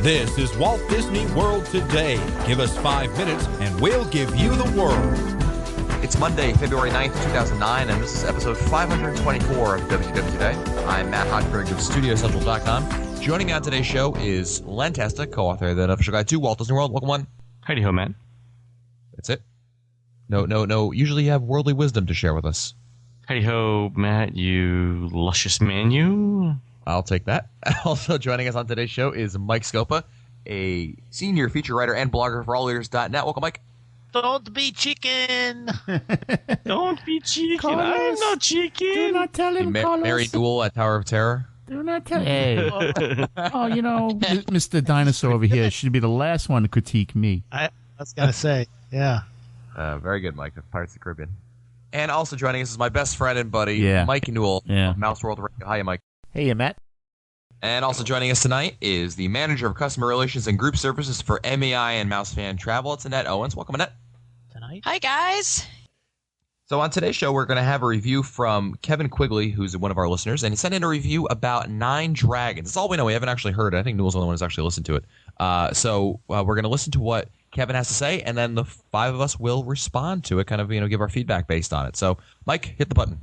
This is Walt Disney World Today. Give us 5 minutes and we'll give you the world. It's Monday, February 9th, 2009, and this is episode 524 of WDW Today. I'm Matt Hochberg of StudioCentral.com. Joining me on today's show is Len Testa, co-author of the Official Guide to Walt Disney World. Welcome, Len. Heidi-ho, Matt. That's it? No. Usually you have worldly wisdom to share with us. Heidi-ho, Matt, you luscious man, you. I'll take that. Also joining us on today's show is Mike Scopa, a senior feature writer and blogger for AllEars.net. Welcome, Mike. Don't be chicken. Don't be chicken. Carlos, I'm not chicken. Do not tell him, Carlos. Mary Newell at Tower of Terror. Do not tell him. Oh, you know, Mr. Dinosaur over here should be the last one to critique me. I was going to say, yeah. Very good, Mike, of Pirates of the Caribbean. And also joining us is my best friend and buddy, Yeah. Mike Newell Yeah. of Mouse World Radio. Hiya, Mike. Hey, Matt. And also joining us tonight is the Manager of Customer Relations and Group Services for MEI and Mouse Fan Travel. It's Annette Owens. Welcome, Annette. Tonight. Hi, guys. So on today's show, we're going to have a review from Kevin Quigley, who's one of our listeners, and he sent in a review about Nine Dragons. That's all we know. We haven't actually heard it. I think Newell's the only one who's actually listened to it. So we're going to listen to what Kevin has to say, and then the five of us will respond to it, kind of, give our feedback based on it. So, Mike, hit the button.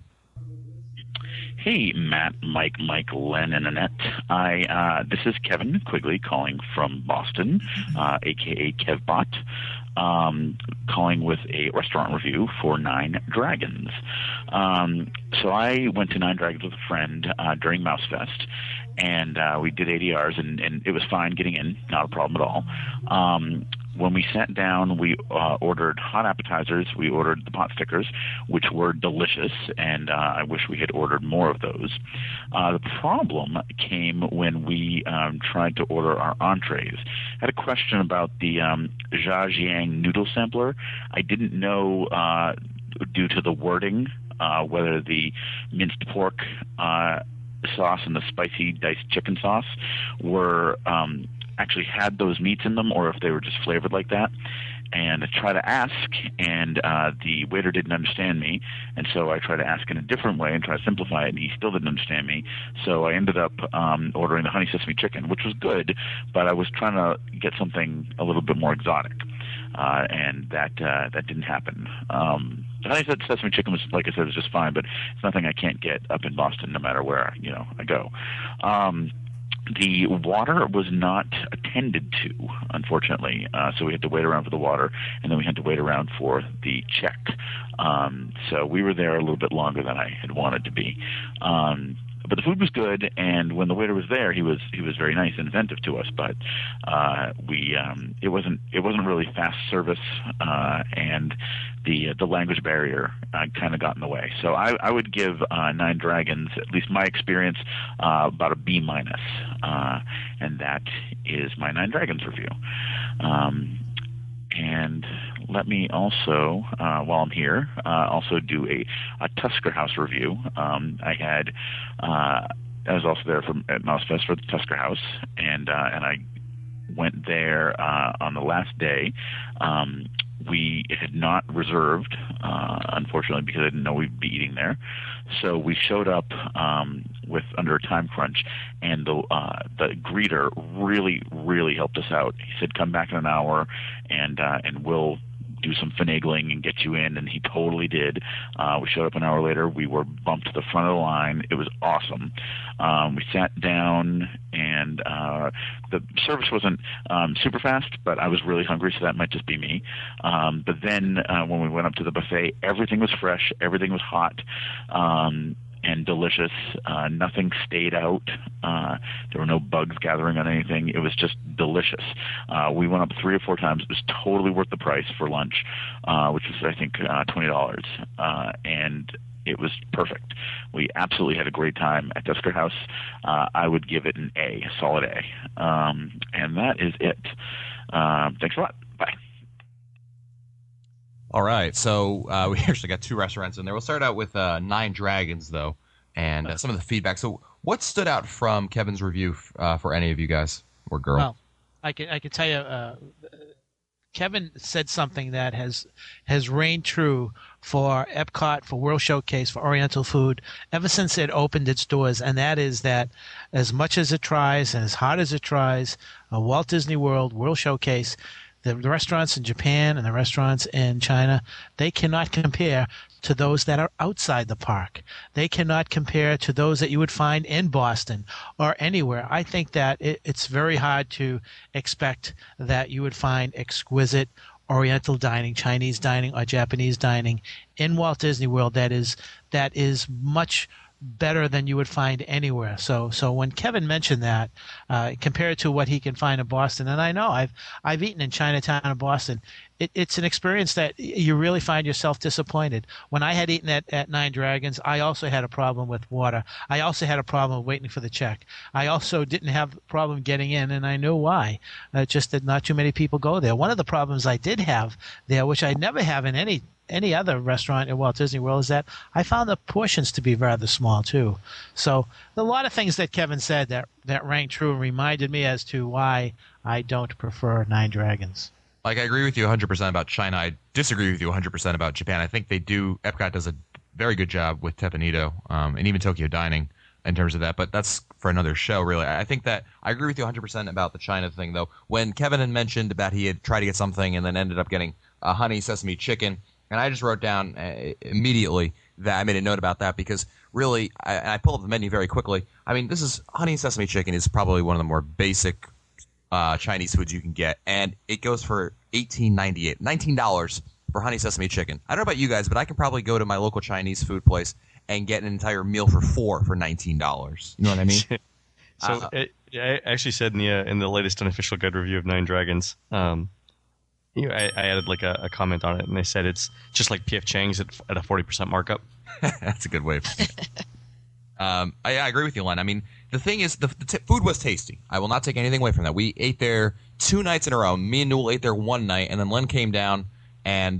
Hey, Matt, Mike, Len, and Annette. This is Kevin Quigley calling from Boston, a.k.a. KevBot, calling with a restaurant review for Nine Dragons. So I went to Nine Dragons with a friend during Mouse Fest, and we did ADRs, and it was fine getting in, not a problem at all. When we sat down, we ordered hot appetizers. We ordered the pot stickers, which were delicious, and I wish we had ordered more of those. The problem came when we tried to order our entrees. I had a question about the Zhajiang noodle sampler. I didn't know, due to the wording, whether the minced pork sauce and the spicy diced chicken sauce were actually had those meats in them, or if they were just flavored like that. And I tried to ask, and the waiter didn't understand me, and so I tried to ask in a different way and try to simplify it, and he still didn't understand me. So I ended up ordering the honey sesame chicken, which was good, but I was trying to get something a little bit more exotic, and that didn't happen. The honey sesame chicken was, like I said, was just fine, but it's nothing I can't get up in Boston no matter where I go. The water was not attended to, unfortunately, so we had to wait around for the water, and then we had to wait around for the check. So we were there a little bit longer than I had wanted to be. But the food was good, and when the waiter was there, he was very nice and attentive to us. But it wasn't really fast service, and the language barrier kind of got in the way. So I would give Nine Dragons, at least my experience, about a B-, and that is my Nine Dragons review. And let me also, while I'm here, also do a Tusker House review. I was also there at Mouse Fest for the Tusker House, and I went there on the last day. We had not reserved, unfortunately, because I didn't know we'd be eating there. So we showed up with under a time crunch, and the greeter really, really helped us out. He said, "Come back in an hour, and we'll do some finagling and get you in," and he totally did. We showed up an hour later. We were bumped to the front of the line. It was awesome. We sat down, and the service wasn't super fast, but I was really hungry, so that might just be me. But then when we went up to the buffet, everything was fresh, everything was hot, and delicious. Nothing stayed out. There were no bugs gathering on anything. It was just delicious. We went up 3 or 4 times. It was totally worth the price for lunch, which was, I think, $20. And it was perfect. We absolutely had a great time at Tusker House. I would give it an A, a solid A. And that is it. Thanks a lot. Bye. All right, so we actually got 2 restaurants in there. We'll start out with Nine Dragons, though, and some of the feedback. So what stood out from Kevin's review for any of you guys or girl? Well, I can tell you, Kevin said something that has reigned true for Epcot, for World Showcase, for Oriental Food, ever since it opened its doors, and that is that as much as it tries and as hard as it tries, Walt Disney World, World Showcase, the restaurants in Japan and the restaurants in China, they cannot compare to those that are outside the park. They cannot compare to those that you would find in Boston or anywhere. I think that it's very hard to expect that you would find exquisite Oriental dining, Chinese dining, or Japanese dining in Walt Disney World that is much better than you would find anywhere. So when Kevin mentioned that, compared to what he can find in Boston, and I know I've eaten in Chinatown and Boston, it's an experience that you really find yourself disappointed. When I had eaten at Nine Dragons, I also had a problem with water. I also had a problem waiting for the check. I also didn't have a problem getting in, and I knew why. Just that not too many people go there. One of the problems I did have there, which I never have in any other restaurant at Walt Disney World, is that I found the portions to be rather small too. So a lot of things that Kevin said that rang true and reminded me as to why I don't prefer Nine Dragons. Like, I agree with you 100% about China. I disagree with you 100% about Japan. I think Epcot does a very good job with Teppanydo, and even Tokyo Dining in terms of that, but that's for another show, really. I think that I agree with you 100% about the China thing, though. When Kevin had mentioned about he had tried to get something and then ended up getting honey sesame chicken, and I just wrote down immediately that I made a note about that because really, I pulled up the menu very quickly. I mean, honey sesame chicken is probably one of the more basic Chinese foods you can get, and it goes for $18.98, $19 for honey sesame chicken. I don't know about you guys, but I can probably go to my local Chinese food place and get an entire meal for $19. You know what I mean? So I actually said in the latest unofficial guide review of Nine Dragons, I added like a comment on it, and they said it's just like P.F. Chang's at a 40% markup. That's a good way. I agree with you, Len. I mean, the thing is, the food was tasty. I will not take anything away from that. We ate there 2 nights in a row. Me and Newell ate there one night, and then Len came down and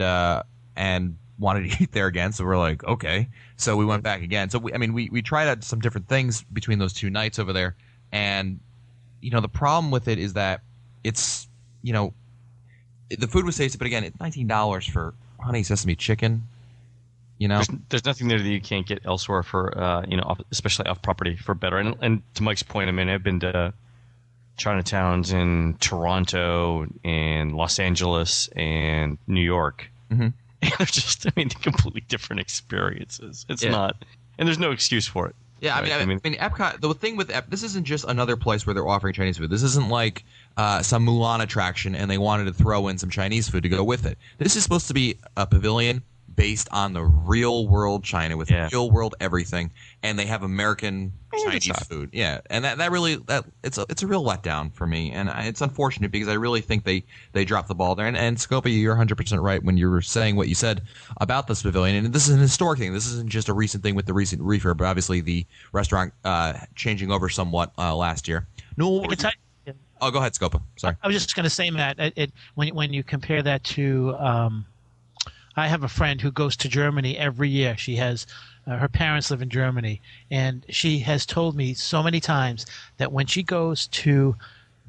wanted to eat there again. So we're like, okay. So we went back again. So we tried out some different things between those 2 nights over there, and the problem with it is that it's the food was tasty, but again, it's $19 for honey sesame chicken. There's nothing there that you can't get elsewhere for especially off property for better. And to Mike's point, I mean, I've been to Chinatowns in Toronto and Los Angeles and New York. Mm-hmm. And they're just, completely different experiences. It's not, and there's no excuse for it. Yeah, right? I mean, Epcot. The thing with this isn't just another place where they're offering Chinese food. This isn't like some Mulan attraction, and they wanted to throw in some Chinese food to go with it. This is supposed to be a pavilion based on the real world China with real world everything, and they have American Chinese food. Yeah, and that really it's a real letdown for me, and it's unfortunate because I really think they dropped the ball there. And Scopa, you're 100% right when you were saying what you said about this pavilion, and this is an historic thing. This isn't just a recent thing with the recent refurb, but obviously the restaurant changing over somewhat last year. No, oh, go ahead, Scopa. Sorry, I was just going to say, Matt, when you compare that to. I have a friend who goes to Germany every year. She has her parents live in Germany, and she has told me so many times that when she goes to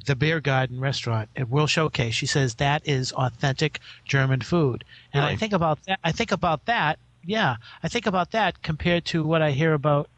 the Beer Garden restaurant at World Showcase, she says that is authentic German food. And really? I think about that. Yeah, I think about that compared to what I hear about,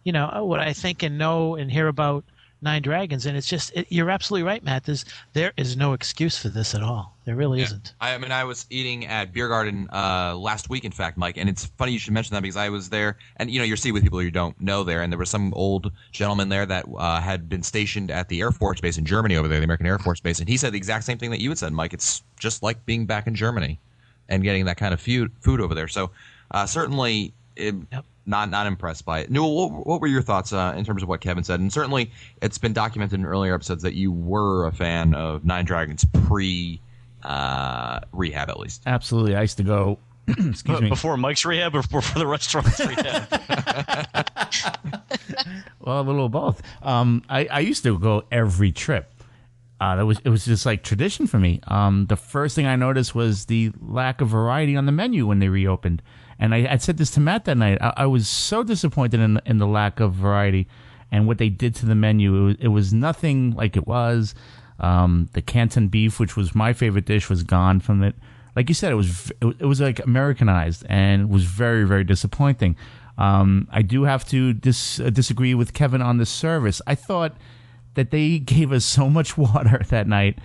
what I think and know and hear about Nine Dragons, and it's just you're absolutely right, Matt. There is no excuse for this at all. There really isn't. I was eating at Beer Garden last week, in fact, Mike, and it's funny you should mention that because I was there, and you're seeing with people you don't know there, and there was some old gentleman there that had been stationed at the Air Force Base in Germany over there, the American Air Force Base, and he said the exact same thing that you had said, Mike. It's just like being back in Germany and getting that kind of food over there. So certainly. Not impressed by it. Newell, what were your thoughts in terms of what Kevin said? And certainly it's been documented in earlier episodes that you were a fan of Nine Dragons pre-rehab, at least. Absolutely. I used to go, excuse me. Before Mike's rehab or before the restaurant's rehab? Well, a little of both. I used to go every trip. It was just like tradition for me. The first thing I noticed was the lack of variety on the menu when they reopened. And I said this to Matt that night. I was so disappointed in the lack of variety and what they did to the menu. It was nothing like it was. The Canton beef, which was my favorite dish, was gone from it. like you said, it was like Americanized and was very, very disappointing. I do have to disagree with Kevin on the service. I thought that they gave us so much water that night.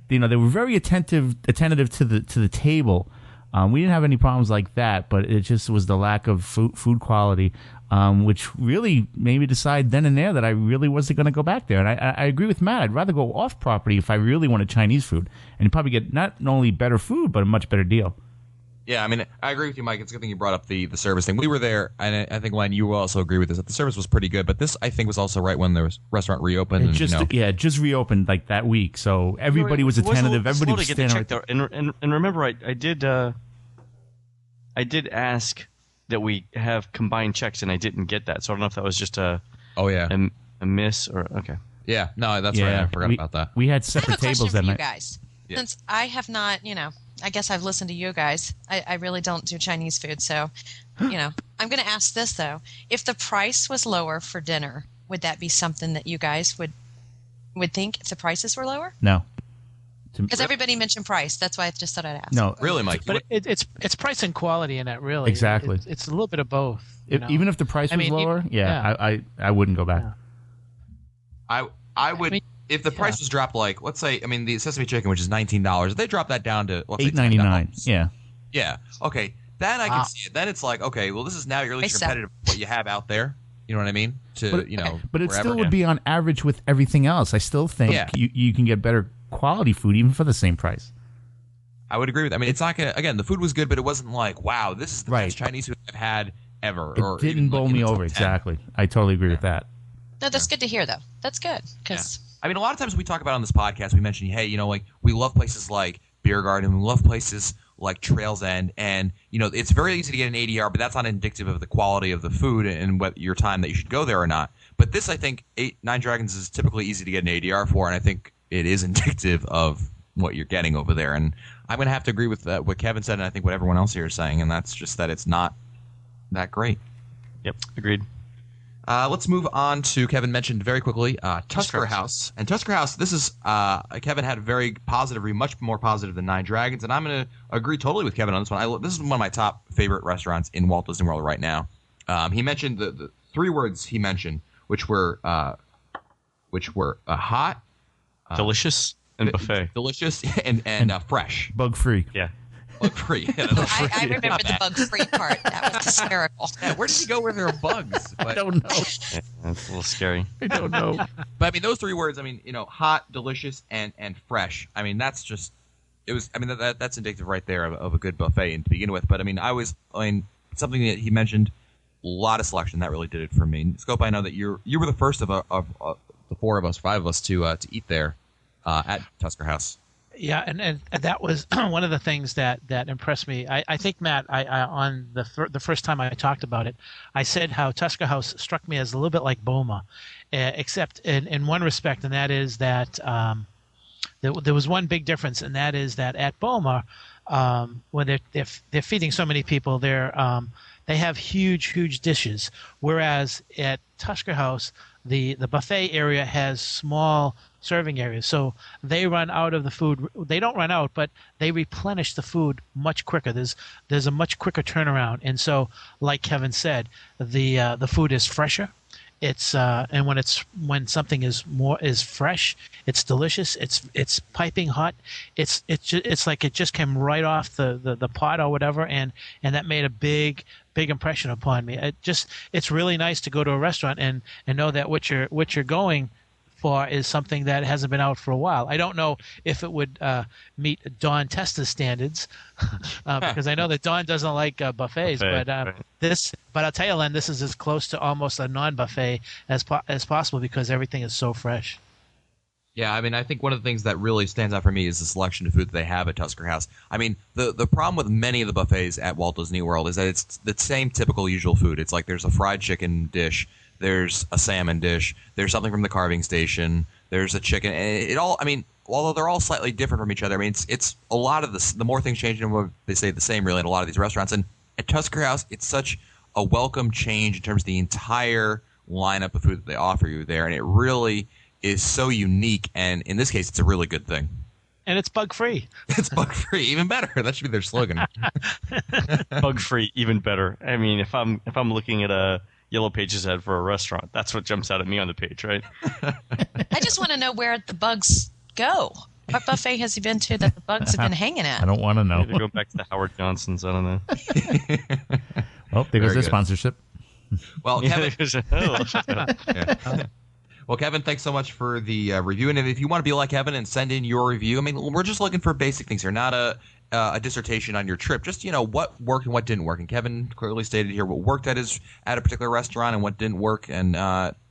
They were very attentive to the table. We didn't have any problems like that, but it just was the lack of food quality, which really made me decide then and there that I really wasn't going to go back there. And I agree with Matt. I'd rather go off property if I really wanted Chinese food, and you probably get not only better food but a much better deal. Yeah, I mean, I agree with you, Mike. It's a good thing you brought up the service thing. We were there, and I think, Len, you will also agree with this, that the service was pretty good. But this, I think, was also right when the restaurant reopened. It just reopened like that week, so everybody was attentive. Everybody was standing right there. And remember, I did ask that we have combined checks, and I didn't get that. So I don't know if that was just a miss or okay. Yeah, no, that's right. I forgot about that. We had separate tables that night. I have a question for you guys. Yeah. Since I have not, I guess I've listened to you guys. I really don't do Chinese food, so, I'm going to ask this, though. If the price was lower for dinner, would that be something that you guys would think if the prices were lower? No. Because everybody mentioned price. That's why I just thought I'd ask. No. Really, Mike? But it's price and quality in that, really. Exactly. It's a little bit of both. Even if the price was lower, I wouldn't go back. Yeah. I would... If the price was dropped, like, let's say, the sesame chicken, which is $19, if they drop that down to, let's say, $8.99. Yeah. Yeah. Okay. Then I can see it. Then it's like, okay, well, this is now really competitive with what you have out there. You know what I mean? But it still would be on average with everything else. I still think you can get better quality food even for the same price. I would agree with that. It's not going to, again, the food was good, but it wasn't like, wow, this is the best Chinese food I've had ever. It didn't bowl me over. Exactly. I totally agree with that. No, that's good to hear, though. That's good. Because. Yeah. A lot of times we talk about on this podcast, we mention, hey, we love places like Beer Garden, we love places like Trails End, and, it's very easy to get an ADR, but that's not indicative of the quality of the food and what your time that you should go there or not. But this, I think, Nine Dragons is typically easy to get an ADR for, and I think it is indicative of what you're getting over there. And I'm going to have to agree with what Kevin said, and I think what everyone else here is saying, and that's just that it's not that great. Yep, agreed. Let's move on to, Kevin mentioned very quickly, Tusker House. And Tusker House, this is, Kevin had a very positive review, much more positive than Nine Dragons, and I'm going to agree totally with Kevin on this one. This is one of my top favorite restaurants in Walt Disney World right now. He mentioned the three words he mentioned, which were hot, delicious, and buffet. Delicious and fresh. Bug-free. Yeah. Bug-free. I remember the bug-free part. That was hysterical. Yeah, where did he go where there are bugs? I don't know. Yeah, that's a little scary. I don't know. But those three words, hot, delicious, and fresh. That's just, it was, that's indicative right there of a good buffet to begin with. But something that he mentioned, a lot of selection, that really did it for me. Scope, I know that you were the first of the five of us to eat there at Tusker House. Yeah, and that was one of the things that impressed me. I think, Matt, I on the first time I talked about it, I said how Tusker House struck me as a little bit like Boma, except in one respect, and that is that there was one big difference, and that is that at Boma, when they're feeding so many people, they have huge dishes, whereas at Tusker House, the buffet area has small serving areas, so they run out of the food. They don't run out, but they replenish the food much quicker. There's a much quicker turnaround, and so, like Kevin said, the food is fresher. It's and when something is fresh, it's delicious. It's piping hot. It's like it just came right off the pot or whatever, and that made a big impression upon me. It's really nice to go to a restaurant and know that what you're going for is something that hasn't been out for a while. I don't know if it would meet Don Testa's standards, because I know that Don doesn't like buffets. But I'll tell you, Len, this is as close to almost a non-buffet as possible because everything is so fresh. Yeah, I think one of the things that really stands out for me is the selection of food that they have at Tusker House. The problem with many of the buffets at Walt Disney World is that it's the same typical usual food. It's like there's a fried chicken dish, there's a salmon dish, there's something from the carving station, there's a chicken. And it all, although they're all slightly different from each other, it's a lot of the more things change and they stay the same really in a lot of these restaurants. And at Tusker House, it's such a welcome change in terms of the entire lineup of food that they offer you there, and it really is so unique, and in this case, it's a really good thing. And it's bug-free. It's bug-free, even better. That should be their slogan. Bug-free, even better. I mean, if I'm looking at a Yellow Pages ad for a restaurant, that's what jumps out at me on the page, right? I just want to know where the bugs go. What buffet has he been to that the bugs have been hanging at? I don't want to know. Maybe go back to the Howard Johnson's. I don't know. Oh, there goes Very the good. sponsorship. Well, Kevin, Oh, well, Kevin, thanks so much for the review. And if you want to be like Kevin and send in your review, I mean, we're just looking for basic things here, not a dissertation on your trip. Just, what worked and what didn't work. And Kevin clearly stated here what worked at a particular restaurant and what didn't work. And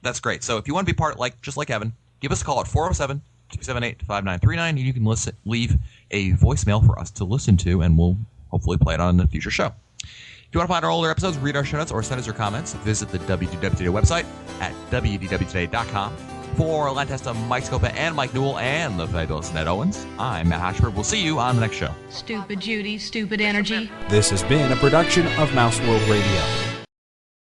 that's great. So if you want to be part, just like Kevin, give us a call at 407-278-5939. And you can leave a voicemail for us to listen to, and we'll hopefully play it on a future show. If you want to find our older episodes, read our show notes, or send us your comments, visit the WDW Today website at wdwtoday.com. For Lantesta, Mike Scopa, and Mike Newell, and the fabulous Ned Owens, I'm Matt Hashford. We'll see you on the next show. Stupid Judy, stupid energy. This has been a production of Mouse World Radio.